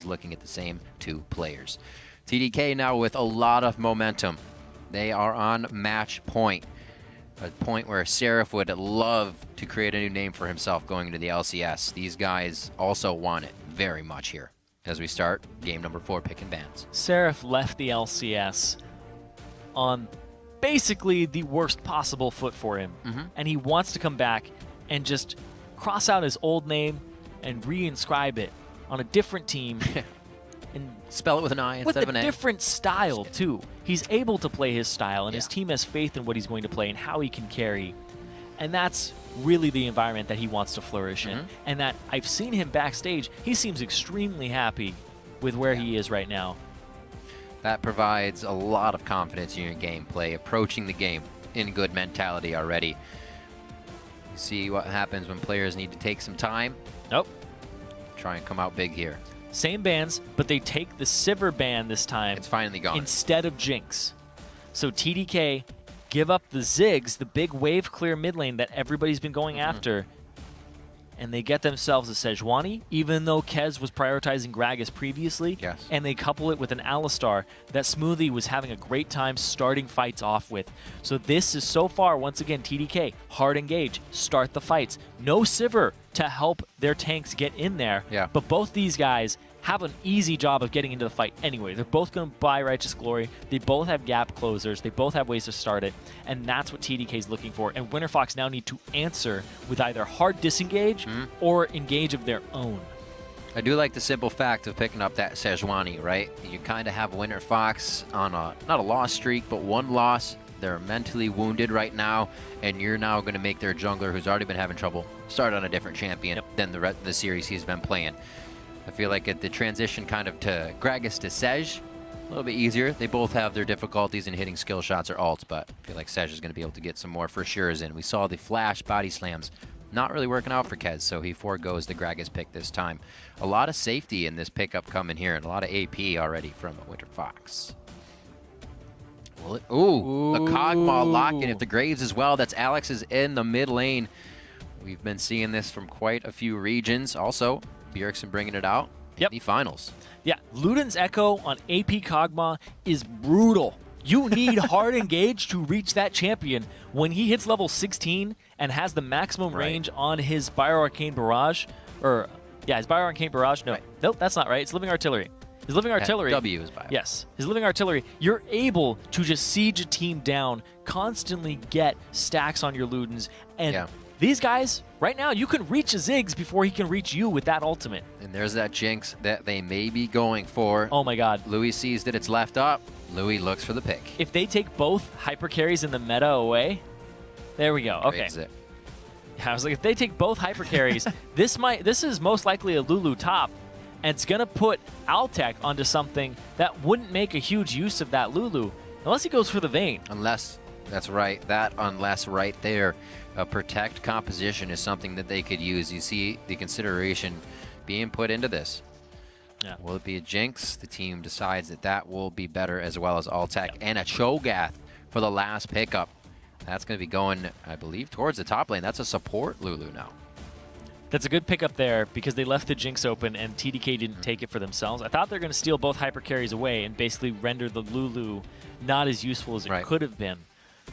just looking at the same two players. TDK now with a lot of momentum. They are on match point. A point where Seraph would love to create a new name for himself going into the LCS. These guys also want it very much here as we start game number 4, picking bans. Seraph left the LCS on basically the worst possible foot for him. And he wants to come back and just cross out his old name and reinscribe it on a different team. And spell it with an I instead of an A. With a different style, too. He's able to play his style, and his team has faith in what he's going to play and how he can carry. And that's really the environment that he wants to flourish in. And that I've seen him backstage. He seems extremely happy with where he is right now. That provides a lot of confidence in your gameplay, approaching the game in good mentality already. You see what happens when players need to take some time. Nope. Try and come out big here. Same bans, but they take the Sivir ban this time. It's finally gone. Instead of Jinx. So TDK give up the Ziggs, the big wave clear mid lane that everybody's been going after, and they get themselves a Sejuani, even though Kez was prioritizing Gragas previously. Yes. And they couple it with an Alistar that Smoothie was having a great time starting fights off with. So this is so far, once again, TDK, hard engage, start the fights. No Sivir to help their tanks get in there. Yeah. But both these guys have an easy job of getting into the fight anyway. They're both going to buy Righteous Glory. They both have gap closers. They both have ways to start it. And that's what TDK is looking for. And WinterFox now need to answer with either hard disengage or engage of their own. I do like the simple fact of picking up that Sejuani, right? You kind of have WinterFox on a, not a loss streak, but one loss. They're mentally wounded right now, and you're now going to make their jungler, who's already been having trouble, start on a different champion than the series he's been playing. I feel like the transition kind of to Gragas to Sej, a little bit easier. They both have their difficulties in hitting skill shots or ults, but I feel like Sej is going to be able to get some more for sure's in. We saw the flash body slams not really working out for Kez, so he forgoes the Gragas pick this time. A lot of safety in this pickup coming here, and a lot of AP already from WinterFox. Ooh, the Kog'Maw lock-in if the Graves as well. That's Alex is in the mid lane. We've been seeing this from quite a few regions. Also, Bjergsen bringing it out in the finals. Yeah, Luden's Echo on AP Kog'Maw is brutal. You need hard engage to reach that champion. When he hits level 16 and has the maximum range on his Bioarcane Barrage, or yeah, his Bioarcane Barrage. No, nope, that's not right. It's Living Artillery. His Living Artillery. W is Bio. Yes, his Living Artillery. You're able to just siege a team down, constantly get stacks on your Ludens, and these guys, right now, you can reach a Ziggs before he can reach you with that ultimate. And there's that Jinx that they may be going for. Oh my god. Louis sees that it's left up. Louis looks for the pick. If they take both hyper carries in the meta away, there we go. Okay. Yeah, I was like, if they take both hyper carries, this is most likely a Lulu top, and it's gonna put Altec onto something that wouldn't make a huge use of that Lulu unless he goes for the Vayne. Unless, that's right, unless right there, a protect composition is something that they could use. You see the consideration being put into this. Yeah. Will it be a Jinx? The team decides that will be better, as well as Altec and a Cho'Gath for the last pickup. That's going to be going, I believe, towards the top lane. That's a support Lulu now. That's a good pickup there because they left the Jinx open and TDK didn't take it for themselves. I thought they were going to steal both hyper carries away and basically render the Lulu not as useful as it could have been.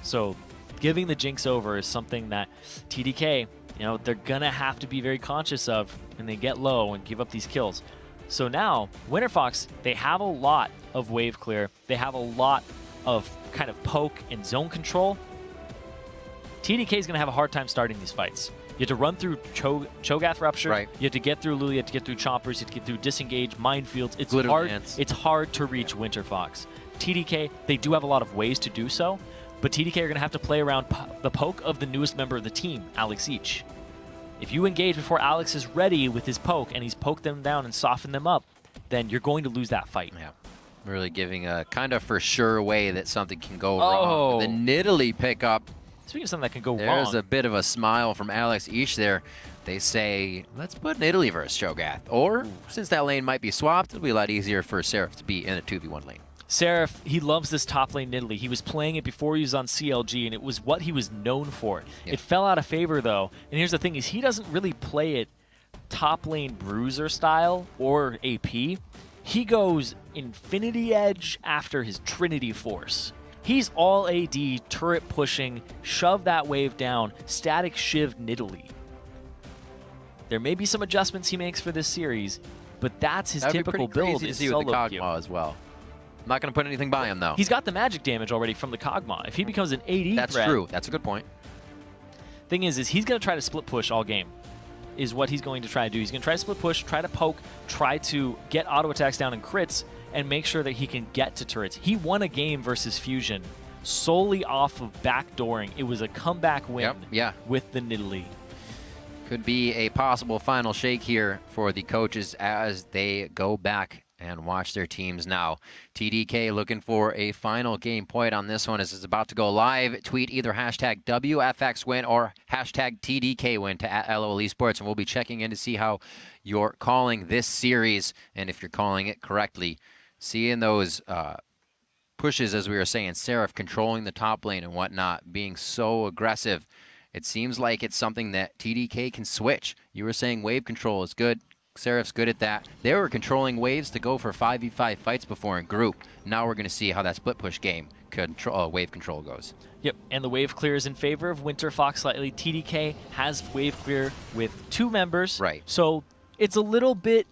So giving the Jinx over is something that TDK, they're going to have to be very conscious of when they get low and give up these kills. So now, WinterFox, they have a lot of wave clear. They have a lot of kind of poke and zone control. TDK is going to have a hard time starting these fights. You have to run through Cho'Gath Rupture. Right. You have to get through Lulu. You have to get through Chompers. You have to get through Disengage, Minefields. It's Glitter hard. Dance. It's hard to reach WinterFox. TDK, they do have a lot of ways to do so, but TDK are going to have to play around the poke of the newest member of the team, Alex Each. If you engage before Alex is ready with his poke and he's poked them down and softened them up, then you're going to lose that fight. Yeah. Really giving a kind of for sure way that something can go wrong. The Nidalee pickup. Speaking of something that can go wrong. There's a bit of a smile from Alex Each there. They say, let's put Nidalee versus Cho'Gath. Or, since that lane might be swapped, it'll be a lot easier for Seraph to be in a 2v1 lane. Seraph, he loves this top lane Nidalee. He was playing it before he was on CLG, and it was what he was known for. It fell out of favor, though. And here's the thing, is he doesn't really play it top lane bruiser style or AP, he goes Infinity Edge after his Trinity Force. He's all AD, turret pushing, shove that wave down, static shiv Nidalee. There may be some adjustments he makes for this series, but that's his typical build. Is solo with the Kog'Maw as well. I'm not going to put anything by him, though. He's got the magic damage already from the Kog'Maw. If he becomes an AD That's threat, true. That's a good point. Thing is he's going to try to split push all game, is what he's going to try to do. He's going to try to split push, try to poke, try to get auto attacks down and crits, and make sure that he can get to turrets. He won a game versus Fusion solely off of backdooring. It was a comeback win with the Nidalee. Could be a possible final shake here for the coaches as they go back and watch their teams now. TDK looking for a final game point on this one as it's about to go live. Tweet either hashtag WFX win or hashtag TDK win to @LOL Esports, and we'll be checking in to see how you're calling this series and if you're calling it correctly. Seeing those pushes, as we were saying, Seraph controlling the top lane and whatnot, being so aggressive. It seems like it's something that TDK can switch. You were saying wave control is good. Seraph's good at that. They were controlling waves to go for 5v5 fights before in group. Now we're going to see how that split push game wave control goes. Yep, and the wave clear is in favor of Winter Fox slightly. TDK has wave clear with 2 members. Right. So it's a little bit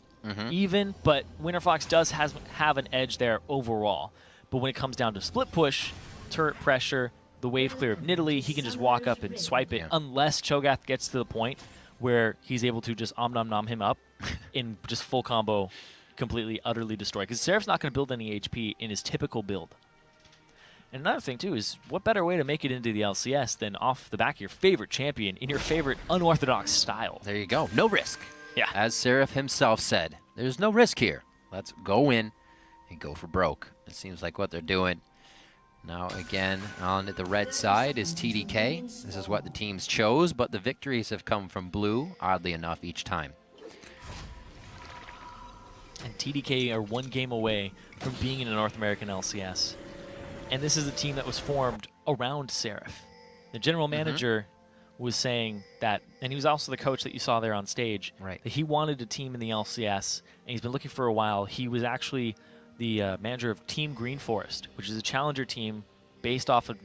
even, but Winter Fox does have an edge there overall. But when it comes down to split push, turret pressure, the wave clear of Nidalee, he can just walk up and swipe it unless Cho'Gath gets to the point where he's able to just nom him up in just full combo, completely, utterly destroy. Because Seraph's not going to build any HP in his typical build. And another thing, too, is what better way to make it into the LCS than off the back of your favorite champion in your favorite unorthodox style? There you go. No risk. Yeah. As Seraph himself said, there's no risk here. Let's go in and go for broke. It seems like what they're doing. Now, again, on the red side is TDK. This is what the teams chose, but the victories have come from blue, oddly enough, each time. And TDK are 1 game away from being in a North American LCS. And this is a team that was formed around Seraph. The general manager was saying that, and he was also the coach that you saw there on stage, that he wanted a team in the LCS, and he's been looking for a while. He was actually the manager of Team Green Forest, which is a challenger team based off of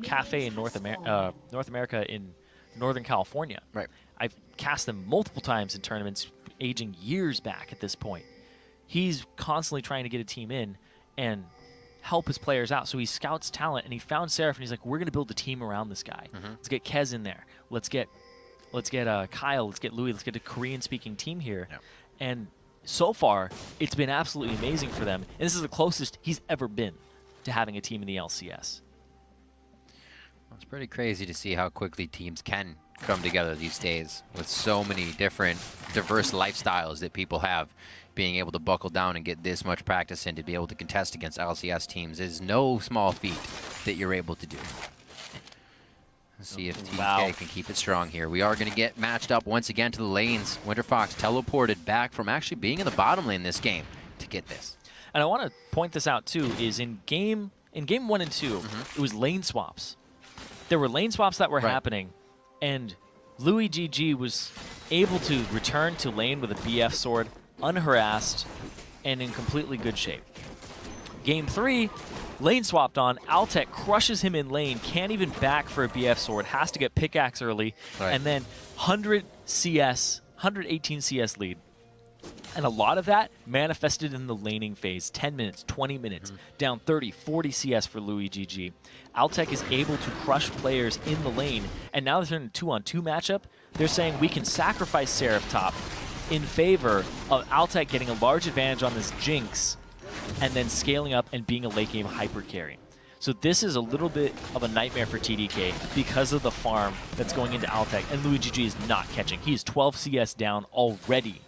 Cafe in North America in Northern California. Right. I've cast them multiple times in tournaments, aging years back at this point. He's constantly trying to get a team in and help his players out. So he scouts talent, and he found Seraph, and he's like, we're going to build a team around this guy. Let's get Kez in there. Let's get Kyle. Let's get Louis. Let's get a Korean-speaking team here. Yep. And so far, it's been absolutely amazing for them. And this is the closest he's ever been to having a team in the LCS. Well, it's pretty crazy to see how quickly teams can come together these days with so many different, diverse lifestyles that people have. Being able to buckle down and get this much practice in to be able to contest against LCS teams is no small feat that you're able to do. Let's see if TDK can keep it strong here. We are going to get matched up once again to the lanes. Winter Fox teleported back from actually being in the bottom lane this game to get this. And I want to point this out too, is in game 1 and 2, it was lane swaps. There were lane swaps that were happening, and Louis GG was able to return to lane with a BF sword, unharassed, and in completely good shape. Game 3, lane swapped on, Altec crushes him in lane, can't even back for a BF sword, has to get pickaxe early, and then 118 CS lead. And a lot of that manifested in the laning phase. 10 minutes, 20 minutes, down 30, 40 CS for Louis GG. Altec is able to crush players in the lane, and now they're in a 2-on-2 matchup. They're saying we can sacrifice Seraph top in favor of Altec getting a large advantage on this Jinx and then scaling up and being a late game hyper carry. So this is a little bit of a nightmare for TDK because of the farm that's going into Altec, and Louis GG is not catching. He is 12 CS down already.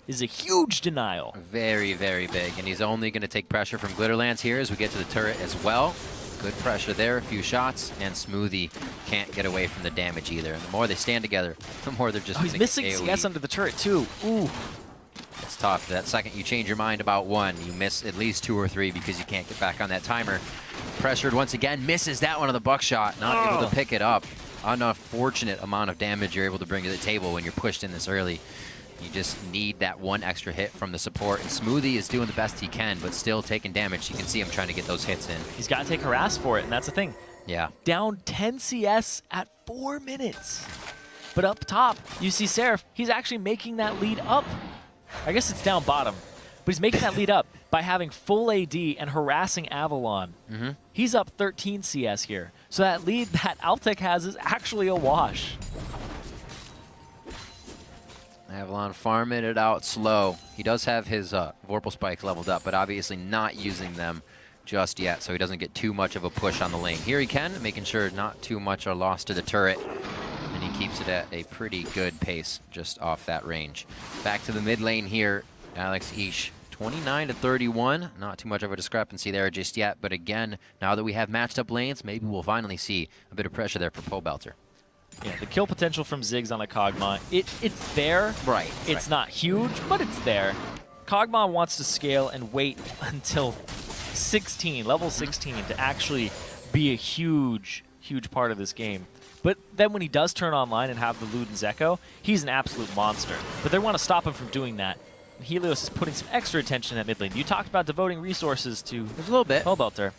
This is a huge denial. Very, very big, and he's only going to take pressure from Glitterlands here as we get to the turret as well. Good pressure there, a few shots, and Smoothie can't get away from the damage either. And the more they stand together, the more they're just he's missing CS under the turret too. Ooh. It's tough. That second you change your mind about one, you miss at least 2 or 3 because you can't get back on that timer. Pressured once again, misses that one on the buckshot, not able to pick it up. An unfortunate amount of damage you're able to bring to the table when you're pushed in this early. You just need that one extra hit from the support, and Smoothie is doing the best he can, but still taking damage. You can see him trying to get those hits in. He's got to take harass for it, and that's the thing. Yeah. Down 10 CS at 4 minutes. But up top, you see Seraph, he's actually making that lead up. I guess it's down bottom, but he's making that lead up by having full AD and harassing Avalon. He's up 13 CS here. So that lead that Altec has is actually a wash. Avalon farming it out slow. He does have his Vorpal Spike leveled up, but obviously not using them just yet, so he doesn't get too much of a push on the lane. Here he can, making sure not too much are lost to the turret, and he keeps it at a pretty good pace just off that range. Back to the mid lane here, Alex Ish, 29 to 31. Not too much of a discrepancy there just yet, but again, now that we have matched up lanes, maybe we'll finally see a bit of pressure there for Pobelter. Yeah, the kill potential from Ziggs on a Kog'Maw, it's there. Right. It's not huge, but it's there. Kog'Maw wants to scale and wait until 16, level 16, to actually be a huge, huge part of this game. But then when he does turn online and have the Luden's Echo, he's an absolute monster. But they want to stop him from doing that. And Helios is putting some extra attention at mid lane. You talked about devoting resources to There's a little bit. Pobelter.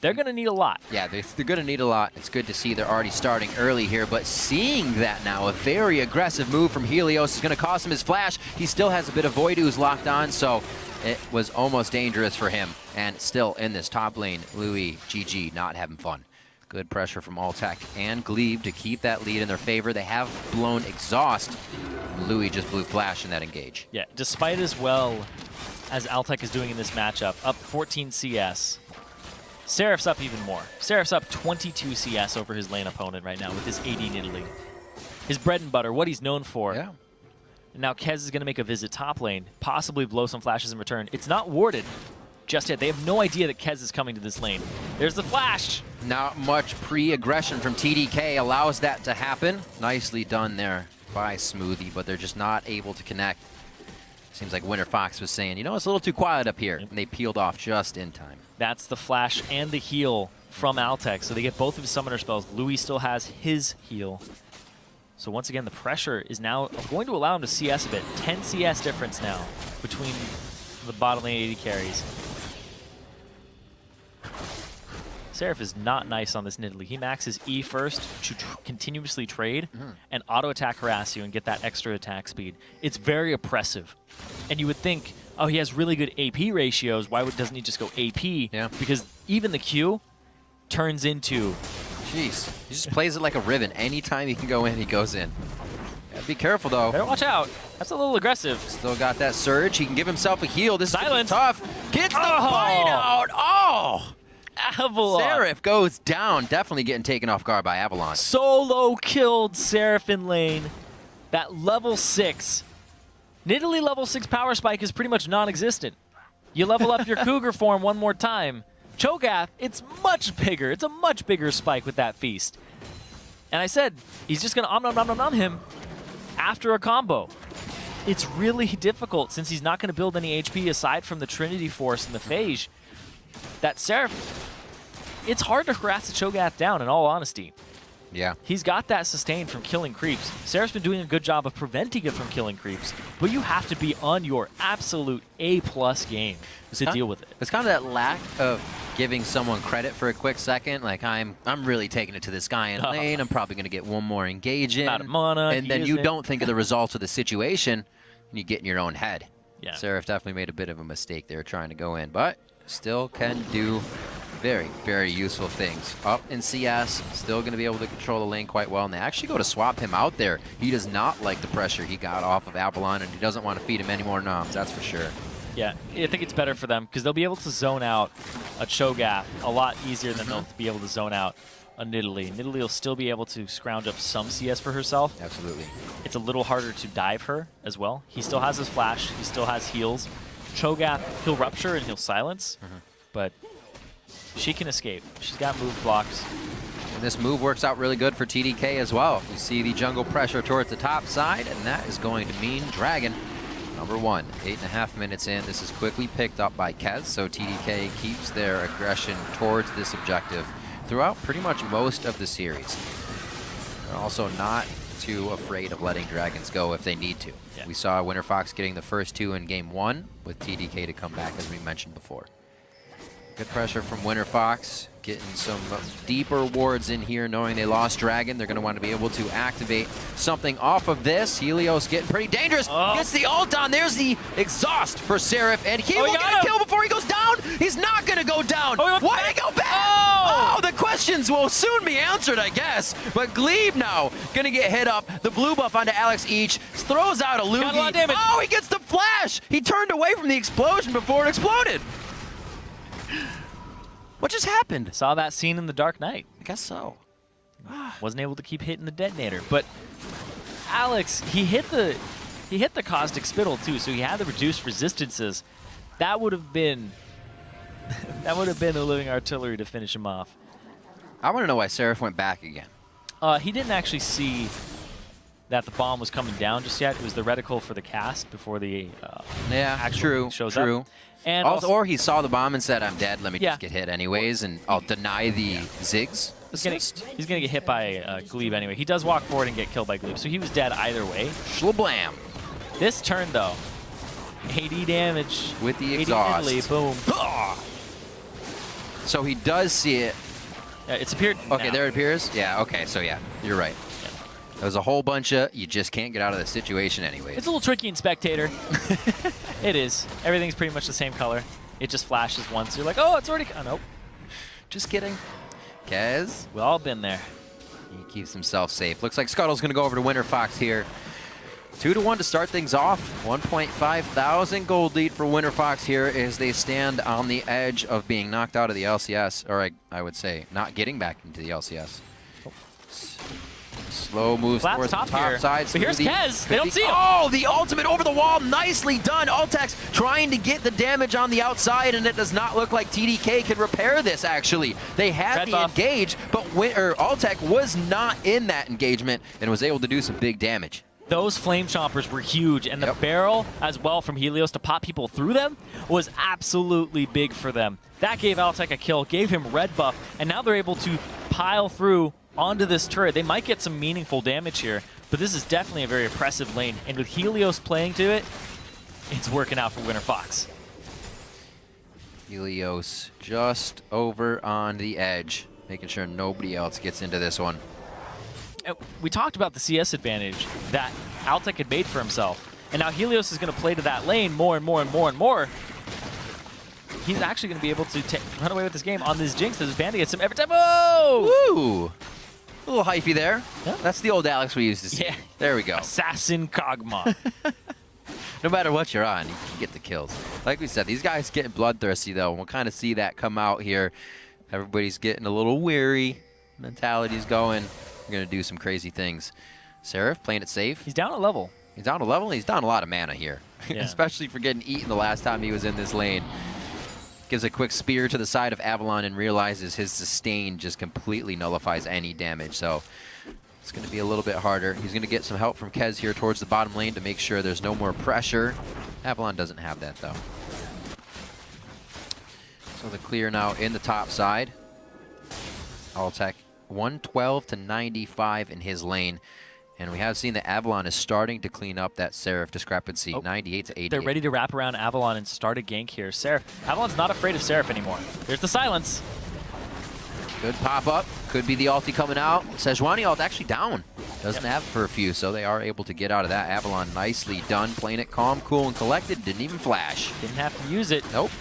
They're going to need a lot. Yeah, they're going to need a lot. It's good to see they're already starting early here, but seeing that now, a very aggressive move from Helios is going to cost him his flash. He still has a bit of Void Ooze locked on, so it was almost dangerous for him. And still in this top lane, Louis, GG, not having fun. Good pressure from Altec and Glebe to keep that lead in their favor. They have blown Exhaust. Louis just blew Flash in that engage. Yeah, despite as well as Altec is doing in this matchup, up 14 CS. Seraph's up even more. Seraph's up 22 CS over his lane opponent right now with his AD Nidalee. His bread and butter, what he's known for. Yeah. And now Kez is going to make a visit top lane, possibly blow some flashes in return. It's not warded just yet. They have no idea that Kez is coming to this lane. There's the flash. Not much pre-aggression from TDK allows that to happen. Nicely done there by Smoothie, but they're just not able to connect. Seems like Winter Fox was saying, you know, it's a little too quiet up here, and they peeled off just in time. That's the flash and the heal from Altec, so they get both of his summoner spells. Louis still has his heal. So once again, the pressure is now going to allow him to CS a bit. 10 CS difference now between the bottom lane AD carries. Seraph is not nice on this Nidalee. He maxes E first to continuously trade and auto-attack harass you and get that extra attack speed. It's very oppressive. And you would think, oh, he has really good AP ratios. Why doesn't he just go AP? Yeah. Because even the Q turns into... Jeez. He just plays it like a Riven. Anytime he can go in, he goes in. Gotta be careful, though. Better watch out. That's a little aggressive. Still got that surge. He can give himself a heal. This Silence. is tough. Gets the fight out. Oh! Avalon. Seraph goes down. Definitely getting taken off guard by Avalon. Solo killed Seraph in lane. That level 6. Nidalee level 6 power spike is pretty much non-existent. You level up your Cougar form one more time. Cho'Gath, it's much bigger. It's a much bigger spike with that feast. And I said, he's just going to om him after a combo. It's really difficult since he's not going to build any HP aside from the Trinity Force and the Phage. That Seraph, it's hard to harass the Cho'Gath down, in all honesty. Yeah. He's got that sustain from killing creeps. Seraph's been doing a good job of preventing it from killing creeps, but you have to be on your absolute A+ game to deal with it. It's kind of that lack of giving someone credit for a quick second. Like, I'm really taking it to this guy in lane. I'm probably going to get one more engage in. Out of mana, and then you don't think of the results of the situation, and you get in your own head. Yeah. Seraph definitely made a bit of a mistake there trying to go in, but still can do very, very useful things. Up in CS, still going to be able to control the lane quite well, and they actually go to swap him out there. He does not like the pressure he got off of Avalon, and he doesn't want to feed him any more noms, that's for sure. Yeah, I think it's better for them because they'll be able to zone out a Cho'Gath a lot easier than they'll be able to zone out a Nidalee. Nidalee will still be able to scrounge up some CS for herself. Absolutely. It's a little harder to dive her as well. He still has his flash. He still has heals. Cho'Gath, he'll rupture and he'll silence, but she can escape. She's got move blocks. And this move works out really good for TDK as well. You see the jungle pressure towards the top side, and that is going to mean Dragon. Number 1, 8.5 minutes in. This is quickly picked up by Kez, so TDK keeps their aggression towards this objective throughout pretty much most of the series. They're also not too afraid of letting dragons go if they need to. Yeah. We saw Winter Fox getting the first 2 in game 1 with TDK to come back, as we mentioned before. Good pressure from Winter Fox, getting some deeper wards in here, knowing they lost Dragon. They're going to want to be able to activate something off of this. Helios getting pretty dangerous. Gets the ult on. There's the exhaust for Seraph, and he will get a kill before he goes down. He's not going to go down. Why did he go back? Oh, the questions will soon be answered, I guess. But Glebe now going to get hit up. The blue buff onto Alex Each. Throws out a Lugi. Oh, he gets the flash. He turned away from the explosion before it exploded. What just happened? Saw that scene in The Dark Knight. I guess so. Wasn't able to keep hitting the detonator, but Alex, he hit the caustic spittle too, so he had the reduced resistances. That would have been the living artillery to finish him off. I want to know why Seraph went back again. He didn't actually see that the bomb was coming down just yet. It was the reticle for the cast before the actual shows up. And also, or he saw the bomb and said, I'm dead, let me just get hit anyways, and I'll deny the Ziggs assist. He's going to get hit by Glebe anyway. He does walk forward and get killed by Glebe, so he was dead either way. Shlablam. This turn, though, 80 damage. With the exhaust. 80 boom. So he does see it. It's appeared Okay, now. there it appears? Yeah, okay, so yeah, you're right. There's a whole bunch of, you just can't get out of the situation anyway. It's a little tricky in Spectator. It is. Everything's pretty much the same color. It just flashes once. You're like, oh, it's already... Oh, nope. Just kidding. Kez. We've all been there. He keeps himself safe. Looks like Scuttle's going to go over to Winter Fox here. 2-1 to start things off. 1.5 thousand gold lead for Winter Fox here as they stand on the edge of being knocked out of the LCS. Or I would say, not getting back into the LCS. Slow moves towards the top side. But here's Kez. They don't see him. Oh, the ultimate over the wall. Nicely done. Ultex trying to get the damage on the outside, and it does not look like TDK can repair this, actually. They had the engage, but Ultec was not in that engagement and was able to do some big damage. Those flame chompers were huge, and the barrel as well from Helios to pop people through them was absolutely big for them. That gave Altec a kill, gave him red buff, and now they're able to pile through onto this turret. They might get some meaningful damage here, but this is definitely a very oppressive lane. And with Helios playing to it, it's working out for Winter Fox. Helios just over on the edge, making sure nobody else gets into this one. We talked about the CS advantage that Altec had made for himself. And now Helios is going to play to that lane more and more and more and more. He's actually going to be able to run away with this game on this Jinx. This Bandit gets him every time. Oh! Woo! A little hyphy there. Yeah. That's the old Alex we used to see. Yeah. There we go. Assassin Kog'Maw. No matter what you're on, you can get the kills. Like we said, these guys getting bloodthirsty, though. We'll kind of see that come out here. Everybody's getting a little weary. Mentality's going. We're going to do some crazy things. Seraph playing it safe. He's down a level. He's down a level. He's down a lot of mana here, especially for getting eaten the last time he was in this lane. Gives a quick spear to the side of Avalon and realizes his sustain just completely nullifies any damage. So it's going to be a little bit harder. He's going to get some help from Kez here towards the bottom lane to make sure there's no more pressure. Avalon doesn't have that, though. So the clear now in the top side. Altec 112 to 95 in his lane. And we have seen that Avalon is starting to clean up that Seraph discrepancy, 98 to 88. They're ready to wrap around Avalon and start a gank here. Avalon's not afraid of Seraph anymore. There's the silence. Good pop-up. Could be the ulti coming out. Sejuani ult actually down. Doesn't have it for a few, so they are able to get out of that. Avalon nicely done, playing it calm, cool, and collected. Didn't even flash. Didn't have to use it. Nope.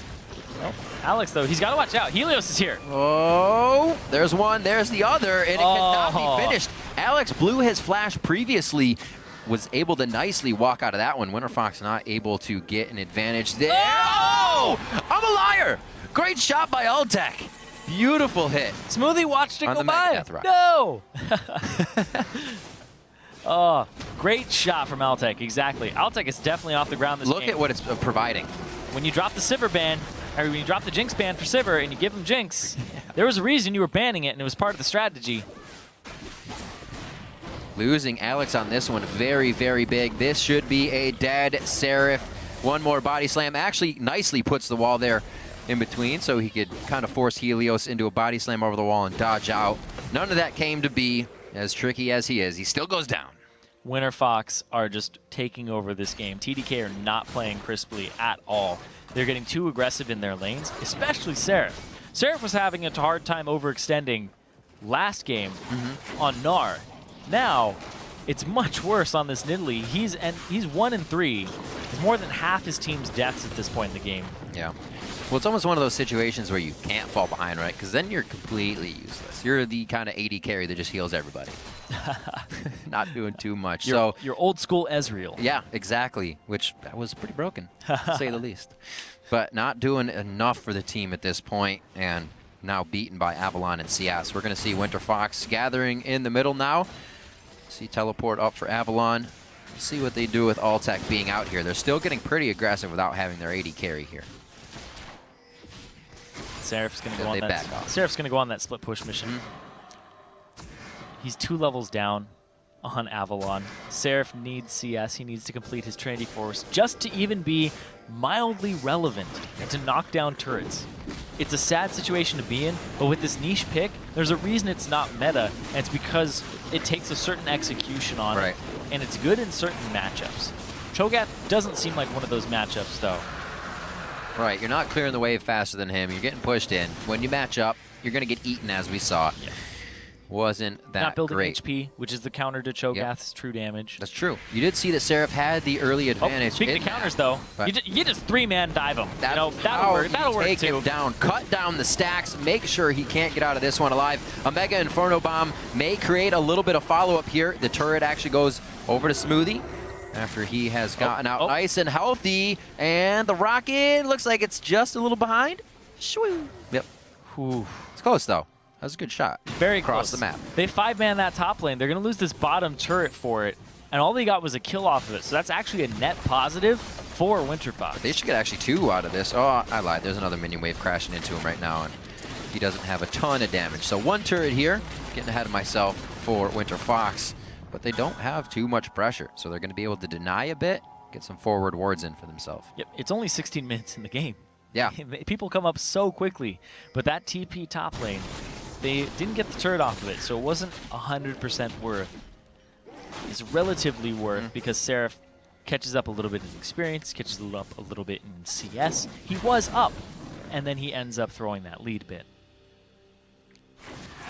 Alex, though, he's got to watch out. Helios is here. Oh, there's one, there's the other, and it cannot be finished. Alex blew his flash previously, was able to nicely walk out of that one. Winter Fox not able to get an advantage there. Oh! I'm a liar! Great shot by Altec. Beautiful hit. Smoothie watched it go by. Rock. No! Oh, great shot from Altec, exactly. Altec is definitely off the ground this game. Look at what it's providing. When you drop the Sivir ban, or when you drop the Jinx ban for Sivir and you give him Jinx, there was a reason you were banning it, and it was part of the strategy. Losing Alex on this one, very, very big. This should be a dead Seraph. One more body slam. Actually, nicely puts the wall there in between, so he could kind of force Helios into a body slam over the wall and dodge out. None of that came to be. As tricky as he is, he still goes down. Winter Fox are just taking over this game. TDK are not playing crisply at all. They're getting too aggressive in their lanes, especially Seraph. Seraph was having a hard time overextending last game on Gnar. Now, it's much worse on this Nidalee. He's 1-3. He's more than half his team's deaths at this point in the game. Yeah. Well, it's almost one of those situations where you can't fall behind, right? Because then you're completely useless. You're the kind of AD carry that just heals everybody. Not doing too much. You're old school Ezreal. Yeah, exactly. Which that was pretty broken, to say the least. But not doing enough for the team at this point, and now beaten by Avalon and CS. We're going to see Winter Fox gathering in the middle now. See teleport up for Avalon. See what they do with Altec being out here. They're still getting pretty aggressive without having their AD carry here. Seraph's going to go on that. Seraph's going to go on that split push mission. He's 2 levels down on Avalon. Seraph needs CS. He needs to complete his Trinity Force just to even be mildly relevant and to knock down turrets. It's a sad situation to be in, but with this niche pick, there's a reason it's not meta, and it's because it takes a certain execution on it, and it's good in certain matchups. Cho'Gath doesn't seem like one of those matchups, though. Right, you're not clearing the wave faster than him. You're getting pushed in. When you match up, you're going to get eaten, as we saw. Yeah. Wasn't that not building great. HP, which is the counter to Cho'Gath's true damage. That's true. You did see that Seraph had the early advantage. Speaking of counters, though, you just 3-man dive him. That'll work. That'll work take too. Him down, cut down the stacks, make sure he can't get out of this one alive. A Mega Inferno Bomb may create a little bit of follow-up here. The turret actually goes over to Smoothie after he has gotten out nice and healthy. And the rocket looks like it's just a little behind. Shoo. Yep. Whew. It's close, though. That was a good shot. Very across close. the map. They 5-man that top lane. They're going to lose this bottom turret for it, and all they got was a kill off of it. So that's actually a net positive for Winter Fox. They should get actually 2 out of this. Oh, I lied. There's another minion wave crashing into him right now, and he doesn't have a ton of damage. So 1 turret here. Getting ahead of myself for Winter Fox, but they don't have too much pressure. So they're going to be able to deny a bit, get some forward wards in for themselves. Yep, it's only 16 minutes in the game. Yeah. People come up so quickly, but that TP top lane, they didn't get the turret off of it, so it wasn't 100% worth. It's relatively worth because Seraph catches up a little bit in experience, catches up a little bit in CS. He was up, and then he ends up throwing that lead bit.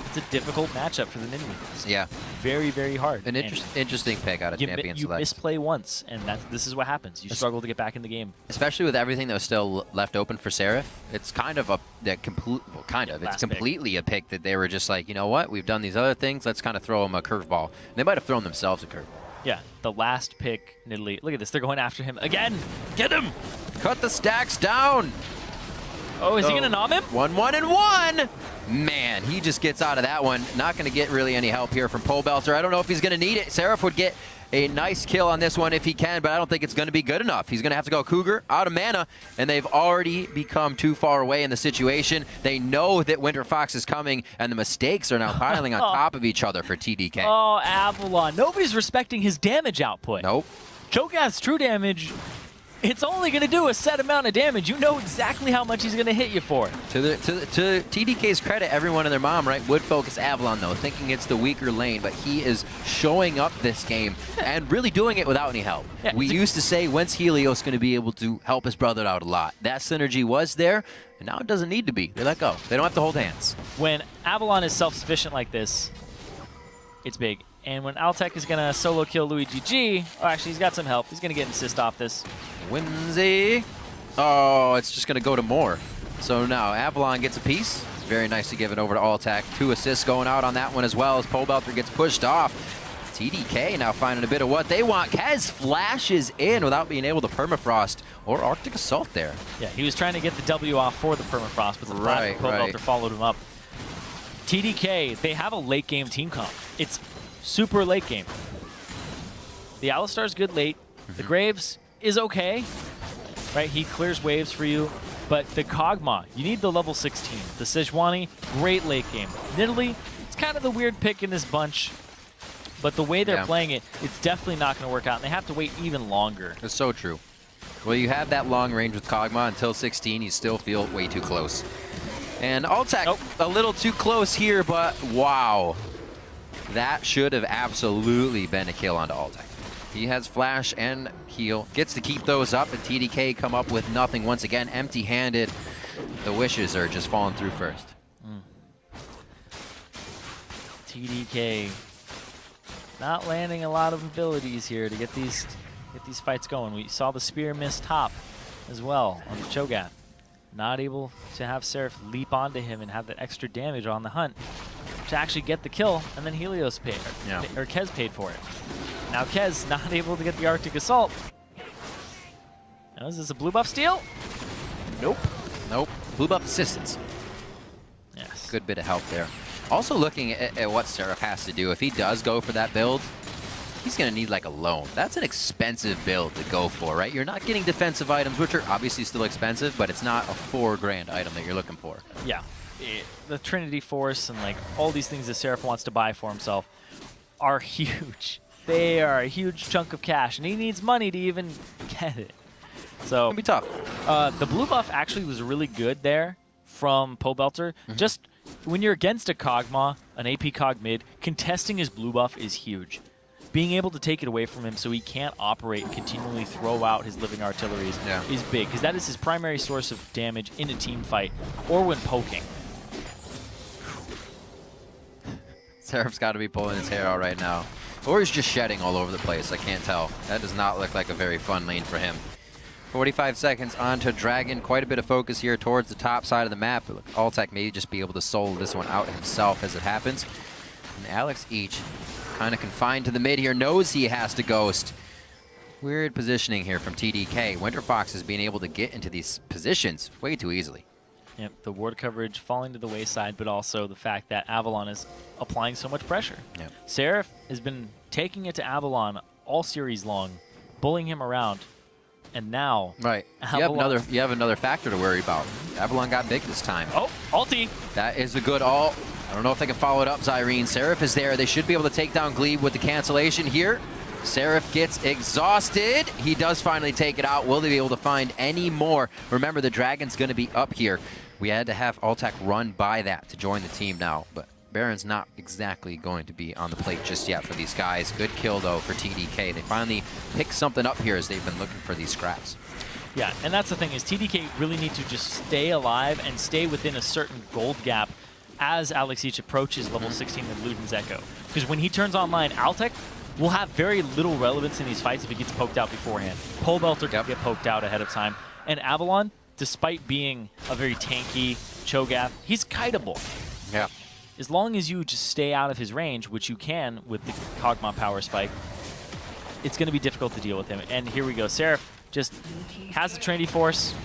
It's a difficult matchup for the Ninjas. Yeah. Very, very hard. An interesting pick out of Champion Select. You misplay once, and this is what happens. You struggle to get back in the game. Especially with everything that was still left open for Seraph. It's kind of it's completely a pick that they were just like, you know what? We've done these other things. Let's kind of throw them a curveball. They might have thrown themselves a curveball. Yeah, the last pick, Nidalee. Look at this. They're going after him again. Get him! Cut the stacks down! Oh, is he going to nom him? 1-1-1! Man, he just gets out of that one. Not going to get really any help here from Pole Belter. I don't know if he's going to need it. Seraph would get a nice kill on this one if he can, but I don't think it's going to be good enough. He's going to have to go Cougar, out of mana, and they've already become too far away in the situation. They know that Winter Fox is coming, and the mistakes are now piling on top of each other for TDK. Oh, Avalon. Nobody's respecting his damage output. Nope. Cho'Gath's true damage, it's only going to do a set amount of damage. You know exactly how much he's going to hit you for. To TDK's credit, everyone and their mom, right, would focus Avalon, though, thinking it's the weaker lane, but he is showing up this game and really doing it without any help. Yeah, we used to say, when's Helios going to be able to help his brother out a lot? That synergy was there, and now it doesn't need to be. They let go. They don't have to hold hands. When Avalon is self-sufficient like this, it's big. And when Altec is going to solo kill Luigi G, oh, actually, he's got some help. He's going to get an assist off this. Whimsy. Oh, it's just going to go to more. So now Avalon gets a piece. It's very nice to give it over to Altec. 2 assists going out on that one as well as Pole Belter gets pushed off. TDK now finding a bit of what they want. Kez flashes in without being able to permafrost or Arctic Assault there. Yeah, he was trying to get the W off for the permafrost, but the flat Pole Belter followed him up. TDK, they have a late game team comp. It's super late game. The Alistar's good late. The Graves is okay, right? He clears waves for you. But the Kog'Maw, you need the level 16. The Sejuani, great late game. Nidalee, it's kind of the weird pick in this bunch. But the way they're playing it, it's definitely not going to work out. And they have to wait even longer. It's so true. Well, you have that long range with Kog'Maw until 16. You still feel way too close. And Altec, a little too close here, but wow. That should have absolutely been a kill onto Altec. He has flash and heal, gets to keep those up, and TDK come up with nothing once again, empty-handed. The wishes are just falling through first. TDK not landing a lot of abilities here to get these fights going. We saw the spear miss top as well on the Cho'Gath. Not able to have Seraph leap onto him and have that extra damage on the hunt to actually get the kill, and then Helios paid, or Kez paid for it. Now Kez not able to get the Arctic Assault. Now, is this a blue buff steal? Nope. Nope. Blue buff assistance. Yes. Good bit of help there. Also looking at what Seraph has to do. If he does go for that build, he's going to need like a loan. That's an expensive build to go for, right? You're not getting defensive items, which are obviously still expensive, but it's not a $4 grand item that you're looking for. Yeah. The Trinity Force and like all these things that Seraph wants to buy for himself are huge. They are a huge chunk of cash, and he needs money to even get it. So It's going to be tough. The blue buff actually was really good there from Pobelter. Just when you're against a Kog'Maw, an AP Cog mid, contesting his blue buff is huge. Being able to take it away from him so he can't operate and continually throw out his living artilleries is big, because that is his primary source of damage in a team fight or when poking. Seraph's got to be pulling his hair out right now. Or he's just shedding all over the place. I can't tell. That does not look like a very fun lane for him. 45 seconds onto Dragon. Quite a bit of focus here towards the top side of the map. Look, Altec may just be able to solo this one out himself as it happens. And Alex Each, kind of confined to the mid here, knows he has to ghost. Weird positioning here from TDK. Winter Fox is being able to get into these positions way too easily. Yep, the ward coverage falling to the wayside, but also the fact that Avalon is applying so much pressure. Yep. Seraph has been taking it to Avalon all series long, bullying him around, and now you have another factor to worry about. Avalon got big this time. Oh, ulti. That is a good ult. I don't know if they can follow it up, Zyrene. Seraph is there. They should be able to take down Glebe with the cancellation here. Seraph gets exhausted. He does finally take it out. Will they be able to find any more? Remember, the Dragon's going to be up here. We had to have Altec run by that to join the team now, but Baron's not exactly going to be on the plate just yet for these guys. Good kill, though, for TDK. They finally picked something up here as they've been looking for these scraps. Yeah, and that's the thing, is TDK really need to just stay alive and stay within a certain gold gap as Alex Each approaches level 16 with Luden's Echo. Because when he turns online, Altec will have very little relevance in these fights if he gets poked out beforehand. Pobelter can get poked out ahead of time. And Avalon, despite being a very tanky Cho'Gath, he's kiteable. Yeah. As long as you just stay out of his range, which you can with the Kog'Maw power spike, it's going to be difficult to deal with him. And here we go. Seraph just has the Trinity Force,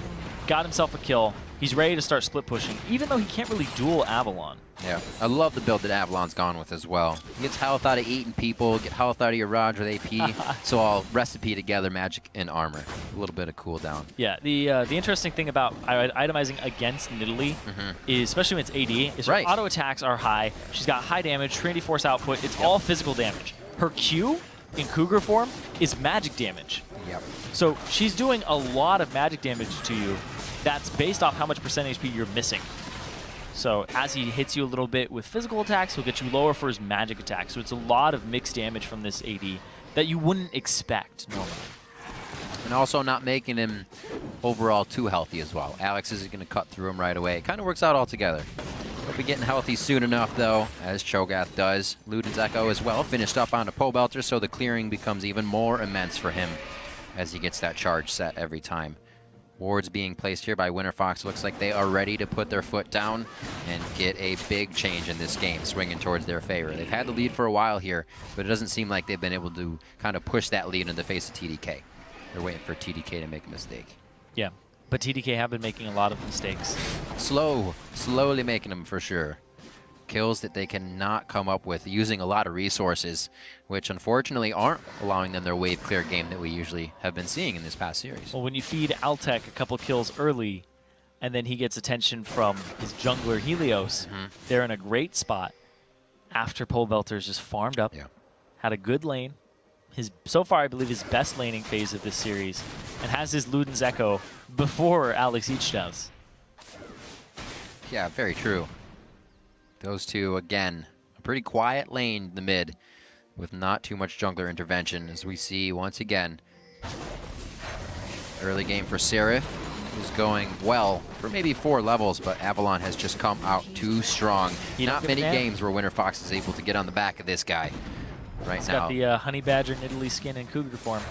got himself a kill. He's ready to start split pushing, even though he can't really duel Avalon. Yeah, I love the build that Avalon's gone with as well. He gets health out of eating people, get health out of your Raj with AP, so I'll recipe together magic and armor. A little bit of cooldown. Yeah, the interesting thing about itemizing against Nidalee is, especially when it's AD, is her auto attacks are high. She's got high damage, Trinity Force output. It's all physical damage. Her Q in Cougar form is magic damage. Yep. So she's doing a lot of magic damage to you. That's based off how much percent HP you're missing. So as he hits you a little bit with physical attacks, he'll get you lower for his magic attacks. So it's a lot of mixed damage from this AD that you wouldn't expect normally. And also not making him overall too healthy as well. Alex isn't going to cut through him right away. It kind of works out all together. He'll be getting healthy soon enough, though, as Cho'Gath does. Luden's Echo as well, finished up onto Pobelter, so the clearing becomes even more immense for him as he gets that charge set every time. Wards being placed here by Winter Fox. Looks like they are ready to put their foot down and get a big change in this game, swinging towards their favor. They've had the lead for a while here, but it doesn't seem like they've been able to kind of push that lead in the face of TDK. They're waiting for TDK to make a mistake. Yeah, but TDK have been making a lot of mistakes. Slowly making them for sure. Kills that they cannot come up with using a lot of resources, which unfortunately aren't allowing them their wave clear game that we usually have been seeing in this past series. Well, when you feed Altec a couple kills early, and then he gets attention from his jungler Helios, they're in a great spot after Pobelter's just farmed up, had a good lane, so far I believe his best laning phase of this series, and has his Luden's Echo before Alex Each does. Yeah, very true. Those two, again, pretty quiet lane in the mid with not too much jungler intervention, as we see once again. Early game for Seraph is going well for maybe 4 levels, but Avalon has just come out too strong. Not many games where Winter Fox is able to get on the back of this guy right now. He's got the Honey Badger Nidalee skin in Cougar form.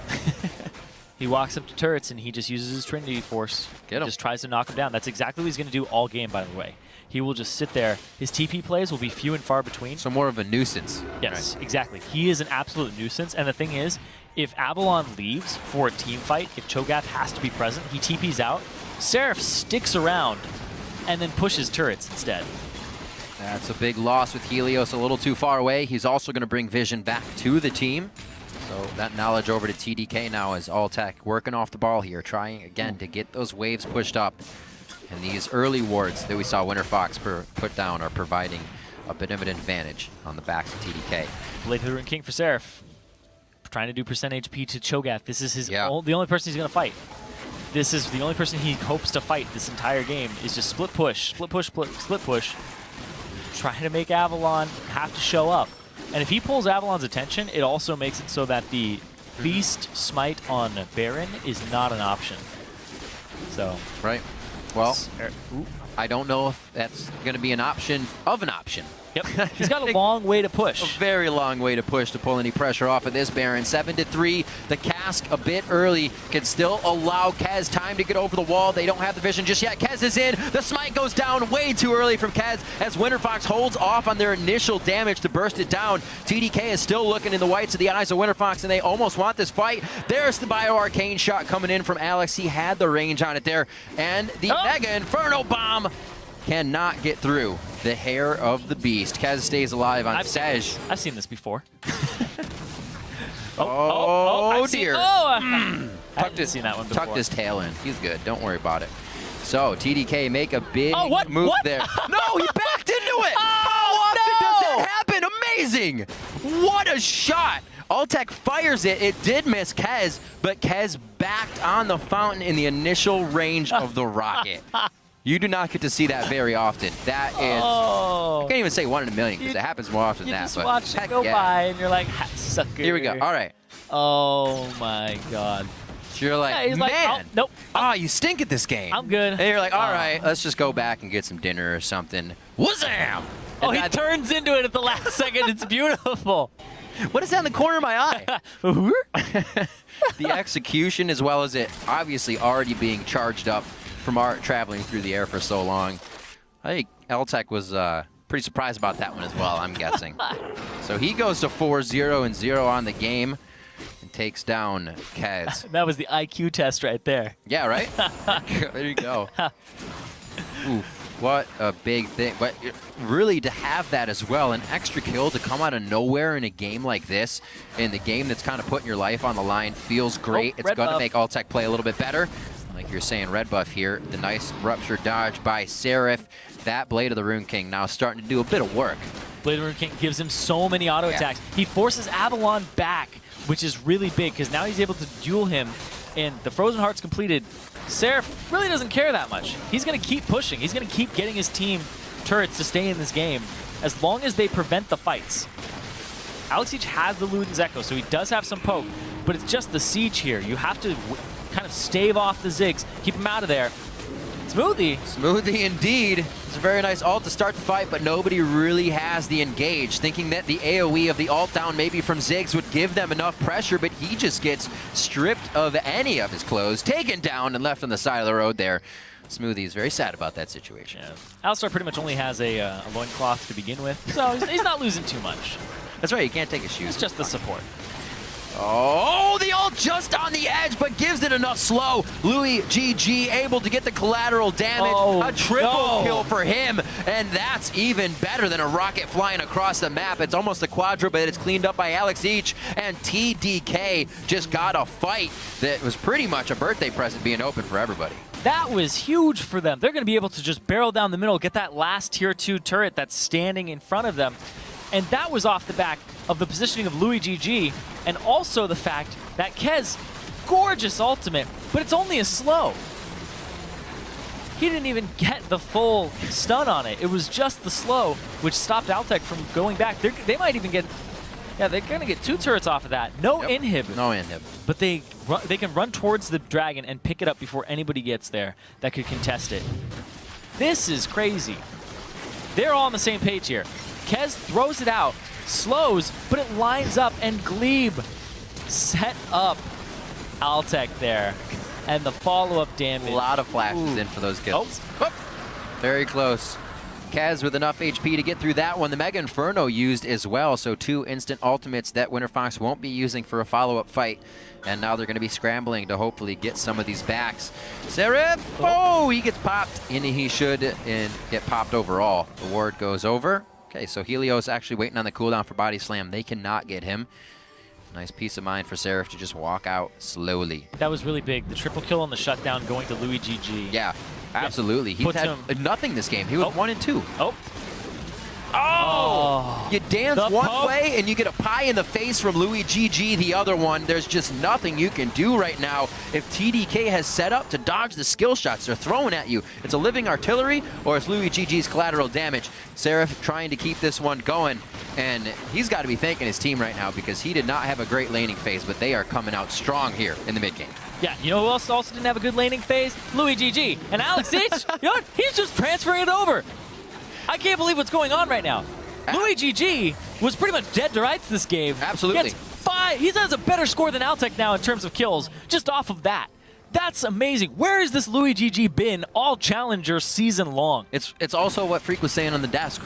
He walks up to turrets and he just uses his Trinity Force. Just tries to knock him down. That's exactly what he's going to do all game, by the way. He will just sit there. His TP plays will be few and far between. So more of a nuisance. Yes, right. Exactly. He is an absolute nuisance. And the thing is, if Avalon leaves for a team fight, if Cho'Gath has to be present, he TPs out. Seraph sticks around and then pushes turrets instead. That's a big loss with Helios a little too far away. He's also going to bring Vision back to the team. So that knowledge over to TDK now as Alltech working off the ball here, trying again to get those waves pushed up. And these early wards that we saw Winter Fox put down are providing a bit of an advantage on the backs of TDK. Blade of the Ruined King for Seraph. Trying to do percent HP to Cho'Gath. This is his the only person he's going to fight. This is the only person he hopes to fight this entire game is just split push, split push. Trying to make Avalon have to show up. And if he pulls Avalon's attention, it also makes it so that the Beast Smite on Baron is not an option. So. Right. Well, I don't know if that's going to be an option of an option. Yep. He's got a long way to push. A very long way to push to pull any pressure off of this Baron. 7-3. The cask a bit early can still allow Kez time to get over the wall. They don't have the vision just yet. Kez is in. The smite goes down way too early from Kez as Winter Fox holds off on their initial damage to burst it down. TDK is still looking in the whites of the eyes of Winter Fox, and they almost want this fight. There's the Bio-Arcane shot coming in from Alex. He had the range on it there. And the Mega Inferno Bomb cannot get through the hair of the beast. Kez stays alive on Sej. I've seen this before. Dear. I haven't seen that one before. Tucked his tail in. He's good. Don't worry about it. So TDK make a big move there. No, he backed into it. How often does that happen? Amazing. What a shot. Alltech fires it. It did miss Kez, but Kez backed on the fountain in the initial range of the rocket. You do not get to see that very often. That is, I can't even say 1 in a million because it happens more often than that. You just watch it go by and you're like, sucker. Here we go. All right. Oh my God. So you're like, man. Nope. You stink at this game. I'm good. And you're like, all right, let's just go back and get some dinner or something. Wazam! Oh, he turns into it at the last second. It's beautiful. What is that in the corner of my eye? The execution, as well as it obviously already being charged up from our traveling through the air for so long. I think Alltech was pretty surprised about that one as well, I'm guessing. So he goes to 4-0-0 on the game and takes down Kez. That was the IQ test right there. Yeah, right? There you go. Oof, what a big thing. But really to have that as well, an extra kill to come out of nowhere in a game like this, in the game that's kind of putting your life on the line, feels great. It's going to make Alltech play a little bit better. Like you're saying, red buff here. The nice rupture dodge by Seraph. That Blade of the Ruined King now starting to do a bit of work. Blade of the Ruined King gives him so many auto attacks. He forces Avalon back, which is really big because now he's able to duel him. And the Frozen Heart's completed. Seraph really doesn't care that much. He's going to keep pushing. He's going to keep getting his team turrets to stay in this game as long as they prevent the fights. Alex Siege has the Luden's Echo, so he does have some poke, but it's just the siege here. You have to kind of stave off the Ziggs, keep him out of there. Smoothie. Smoothie indeed. It's a very nice ult to start the fight, but nobody really has the engage, thinking that the AoE of the ult down maybe from Ziggs would give them enough pressure, but he just gets stripped of any of his clothes, taken down and left on the side of the road there. Smoothie is very sad about that situation. Yeah. Alistar pretty much only has a loincloth to begin with, so he's not losing too much. That's right, you can't take his shoes. It's just the support. Oh, the ult just on the edge, but gives it enough slow. Louis GG able to get the collateral damage. A triple kill for him, and that's even better than a rocket flying across the map. It's almost a quadra, but it's cleaned up by Alex Each, and TDK just got a fight that was pretty much a birthday present being open for everybody. That was huge for them. They're going to be able to just barrel down the middle, get that last tier 2 turret that's standing in front of them. And that was off the back of the positioning of Louis GG, and also the fact that Kez, gorgeous ultimate, but it's only a slow. he didn't even get the full stun on it. It was just the slow, which stopped Altec from going back. They might even get, yeah, they're going to get 2 turrets off of that. No inhib. No inhib. But they can run towards the dragon and pick it up before anybody gets there that could contest it. This is crazy. They're all on the same page here. Kez throws it out, slows, but it lines up, and Glebe set up Altec there. And the follow-up damage. A lot of flashes in for those kills. Oh. Very close. Kez with enough HP to get through that one. The Mega Inferno used as well, so 2 instant ultimates that Winter Fox won't be using for a follow-up fight. And now they're going to be scrambling to hopefully get some of these backs. Seraph! Oh, he gets popped, and he should and get popped overall. The ward goes over. Okay, so Helios actually waiting on the cooldown for Body Slam. They cannot get him. Nice peace of mind for Seraph to just walk out slowly. That was really big. The triple kill on the shutdown going to Louis GG. Yeah, absolutely. He's had nothing this game. He was 1 and 2. Oh! You dance one way and you get a pie in the face from Louis GG the other one. There's just nothing you can do right now. If TDK has set up to dodge the skill shots they're throwing at you, it's a living artillery or it's Louis GG's collateral damage. Seraph trying to keep this one going, and he's got to be thanking his team right now because he did not have a great laning phase, but they are coming out strong here in the mid game. Yeah, you know who else also didn't have a good laning phase? Louis GG. And Alex H, you know what? He's just transferring it over. I can't believe what's going on right now. Louis GG was pretty much dead to rights this game. Absolutely. He has a better score than Altec now in terms of kills, just off of that. That's amazing. Where has this Louis GG been all Challenger season long? It's also what Freak was saying on the desk.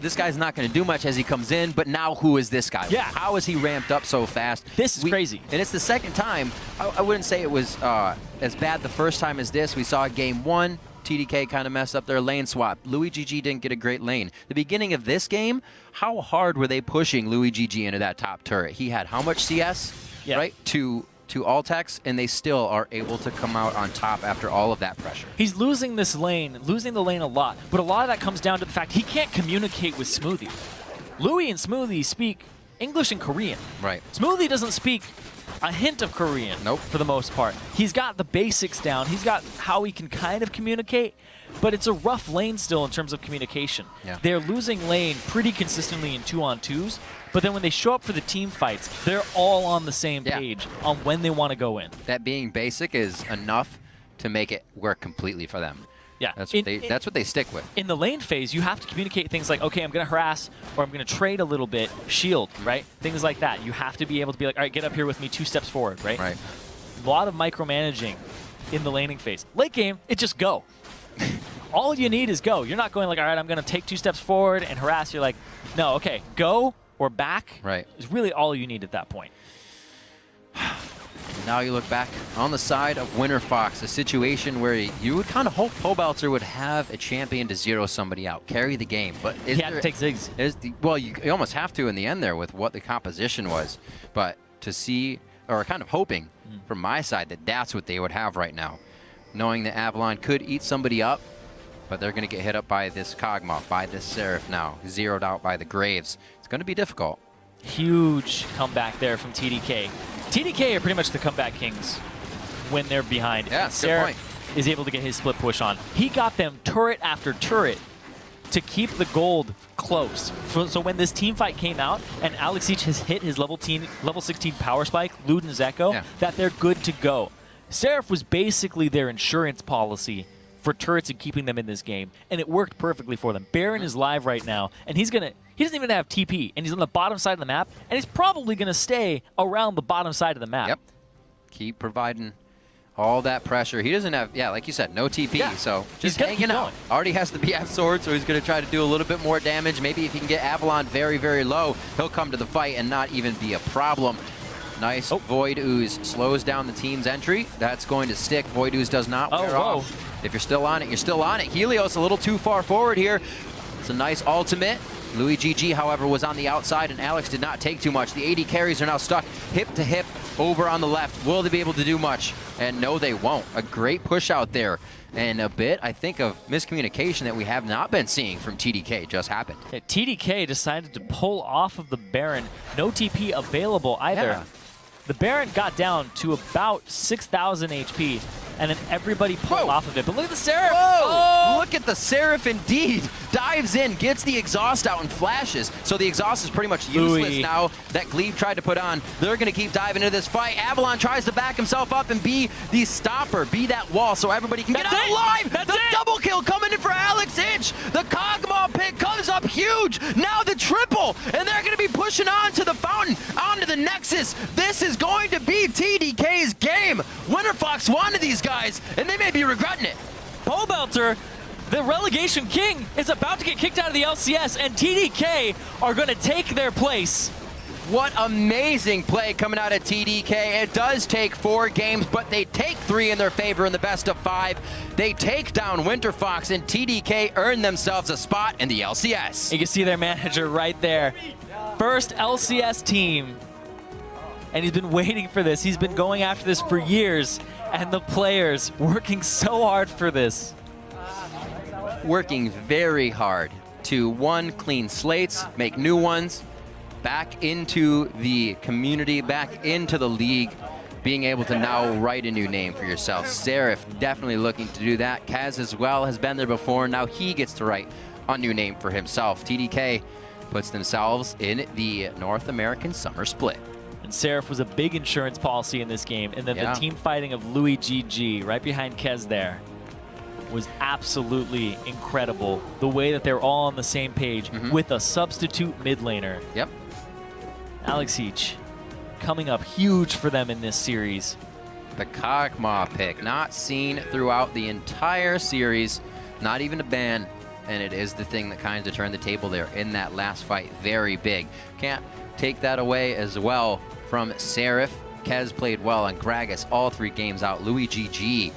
This guy's not going to do much as he comes in, but now who is this guy? Yeah. How is he ramped up so fast? This is crazy. And it's the second time. I wouldn't say it was as bad the first time as this. We saw game 1. TDK kind of messed up their lane swap. Louis GG didn't get a great lane. The beginning of this game, how hard were they pushing Louis GG into that top turret? He had how much CS, right, to Altex, and they still are able to come out on top after all of that pressure. He's losing the lane a lot, but a lot of that comes down to the fact he can't communicate with Smoothie. Louis and Smoothie speak English and Korean. Right. Smoothie doesn't speak a hint of Korean, for the most part. He's got the basics down. He's got how he can kind of communicate, but it's a rough lane still in terms of communication. Yeah. They're losing lane pretty consistently in 2-on-2s, but then when they show up for the team fights, they're all on the same page on when they want to go in. That being basic is enough to make it work completely for them. Yeah, that's what they stick with. In the lane phase, you have to communicate things like, okay, I'm going to harass, or I'm going to trade a little bit, shield, right? Things like that. You have to be able to be like, all right, get up here with me 2 steps forward, right? Right. A lot of micromanaging in the laning phase. Late game, it just go. All you need is go. You're not going like, all right, I'm going to take 2 steps forward and harass. You're like, no, okay, go or back is really all you need at that point. Now you look back on the side of Winter Fox, a situation where you would kind of hope Pobelter would have a champion to zero somebody out, carry the game. But he had to take Ziggs. Well, you almost have to in the end there with what the composition was. But to see, or kind of hoping from my side that that's what they would have right now, knowing that Avalon could eat somebody up, but they're going to get hit up by this Kog'Maw, by this Seraph now, zeroed out by the Graves. It's going to be difficult. Huge comeback there from TDK. TDK are pretty much the comeback kings when they're behind. Yeah, Seraph is able to get his split push on. He got them turret after turret to keep the gold close. So when this team fight came out and Alex Each has hit his level 16 power spike, Luden's Echo, that they're good to go. Seraph was basically their insurance policy for turrets and keeping them in this game, and it worked perfectly for them. Baron is live right now, and he doesn't even have TP, and he's on the bottom side of the map, and he's probably going to stay around the bottom side of the map. Yep. Keep providing all that pressure. He doesn't have, like you said, no TP, so just hanging out. Already has the BF sword, so he's going to try to do a little bit more damage. Maybe if he can get Avalon very, very low, he'll come to the fight and not even be a problem. Nice. Void Ooze slows down the team's entry. That's going to stick. Void Ooze does not wear off. If you're still on it, you're still on it. Helios a little too far forward here. It's a nice ultimate. Louis GG, however, was on the outside, and Alex did not take too much. The AD carries are now stuck hip to hip over on the left. Will they be able to do much? And no, they won't. A great push out there. And a bit, I think, of miscommunication that we have not been seeing from TDK just happened. Yeah, TDK decided to pull off of the Baron. No TP available either. Yeah. The Baron got down to about 6,000 HP, and then everybody pulled off of it. But look at the Seraph! the Seraph indeed dives in, gets the exhaust out and flashes. So the exhaust is pretty much useless now that Glebe tried to put on. They're going to keep diving into this fight. Avalon tries to back himself up and be the stopper, be that wall so everybody can get out alive. The double kill coming in for Alex Inch. The Kog'Maw pick comes up huge. Now the triple, and they're going to be pushing on to the fountain, onto the Nexus. This is going to be TDK's game. Winterfox wanted these guys, and they may be regretting it. Pole Belter, the relegation king, is about to get kicked out of the LCS, and TDK are going to take their place. What amazing play coming out of TDK. It does take 4 games, but they take 3 in their favor in the best of 5. They take down Winterfox, and TDK earn themselves a spot in the LCS. You can see their manager right there. First LCS team. And he's been waiting for this. He's been going after this for years. And the players working so hard for this. Working very hard to, 1, clean slates, make new ones, back into the community, back into the league, being able to now write a new name for yourself. Seraph definitely looking to do that. Kaz as well has been there before. Now he gets to write a new name for himself. TDK puts themselves in the North American Summer Split. And Seraph was a big insurance policy in this game. And then the team fighting of Louis GG right behind Kez there was absolutely incredible. The way that they're all on the same page with a substitute mid laner. Yep. Alex Each coming up huge for them in this series. The Kog'Maw pick, not seen throughout the entire series, not even a ban, and it is the thing that kind of turned the table there in that last fight. Very big. Can't take that away as well from Seraph. Kez played well on Gragas all 3 games out. Louis GG